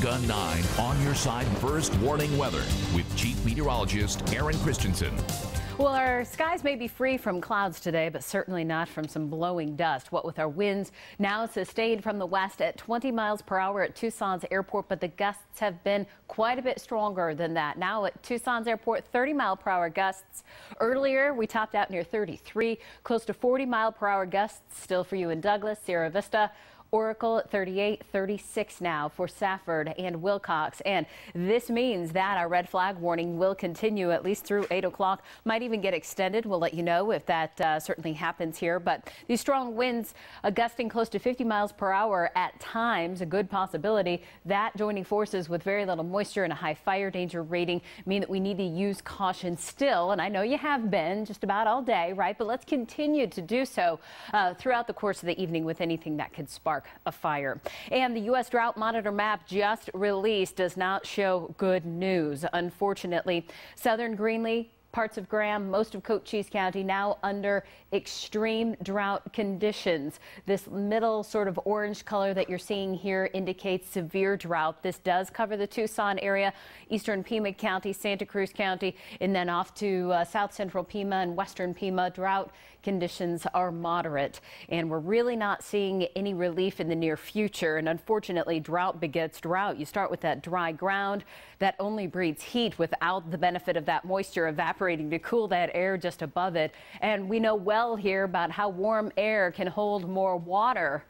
Gun 9 on your side first warning weather with Chief Meteorologist Aaron Christensen. Well, our skies may be free from clouds today, but certainly not from some blowing dust. What with our winds now sustained from the west at 20 miles per hour at Tucson's airport, but the gusts have been quite a bit stronger than that. Now at Tucson's airport, 30-mile-per-hour gusts. Earlier, we topped out near 33, close to 40-mile-per-hour gusts still for you in Douglas, Sierra Vista. Oracle at 38, 36 now for Safford and Wilcox. And this means that our red flag warning will continue at least through 8 o'clock. Might even get extended. We'll let you know if that certainly happens here. But these strong winds gusting close to 50 miles per hour at times, a good possibility. That joining forces with very little moisture and a high fire danger rating mean that we need to use caution still. And I know you have been just about all day, right? But let's continue to do so throughout the course of the evening with anything that could spark a fire. And the U.S. Drought Monitor map just released does not show good news. Unfortunately, southern Greenlee, parts of Graham, most of Cochise County now under extreme drought conditions. This middle sort of orange color that you're seeing here indicates severe drought. This does cover the Tucson area, eastern Pima County, Santa Cruz County, and then off to south central Pima and western Pima. Drought conditions are moderate, and we're really not seeing any relief in the near future. And unfortunately, drought begets drought. You start with that dry ground that only breeds heat without the benefit of that moisture evaporating to cool that air just above it. And we know well here about how warm air can hold more water,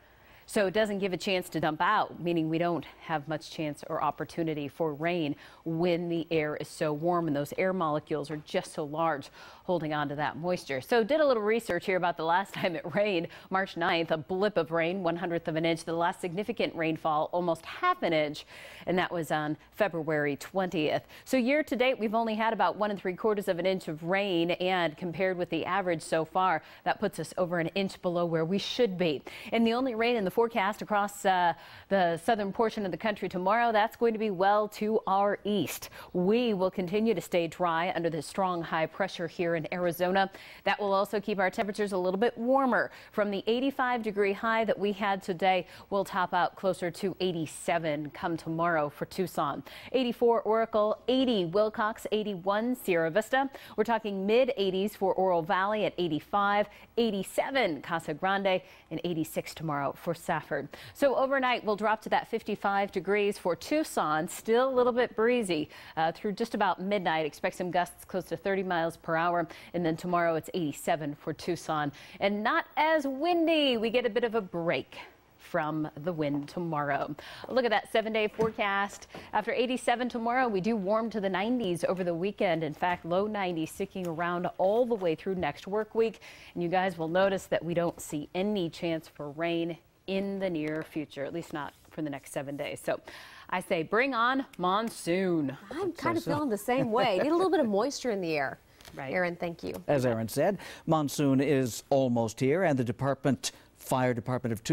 so it doesn't give a chance to dump out, meaning we don't have much chance or opportunity for rain when the air is so warm and those air molecules are just so large holding on to that moisture. So did a little research here about the last time it rained. March 9th, a blip of rain, 1/100 of an inch. The last significant rainfall, almost half an inch, and that was on February 20th. So year to date, we've only had about 1 3/4 of an inch of rain, and compared with the average so far, that puts us over an inch below where we should be. And the only rain in the forecast across the southern portion of the country tomorrow, that's going to be well to our east. We will continue to stay dry under the strong high pressure here in Arizona. That will also keep our temperatures a little bit warmer. From the 85-degree high that we had today, we'll top out closer to 87 come tomorrow for Tucson. 84 Oracle, 80 Wilcox, 81 Sierra Vista. We're talking mid-80s for Oro Valley at 85, 87 Casa Grande, and 86 tomorrow for Safford. So overnight, we'll drop to that 55 degrees for Tucson. Still a little bit breezy through just about midnight. Expect some gusts close to 30 miles per hour. And then tomorrow it's 87 for Tucson. And not as windy. We get a bit of a break from the wind tomorrow. Look at that 7-day forecast. After 87 tomorrow, we do warm to the 90s over the weekend. In fact, low 90s sticking around all the way through next work week. And you guys will notice that we don't see any chance for rain in the near future, at least not for the next 7 days. So I say bring on monsoon. I'm kind of feeling the same way. Need a little bit of moisture in the air. Right. Aaron, thank you. As Aaron said, monsoon is almost here, and the fire department of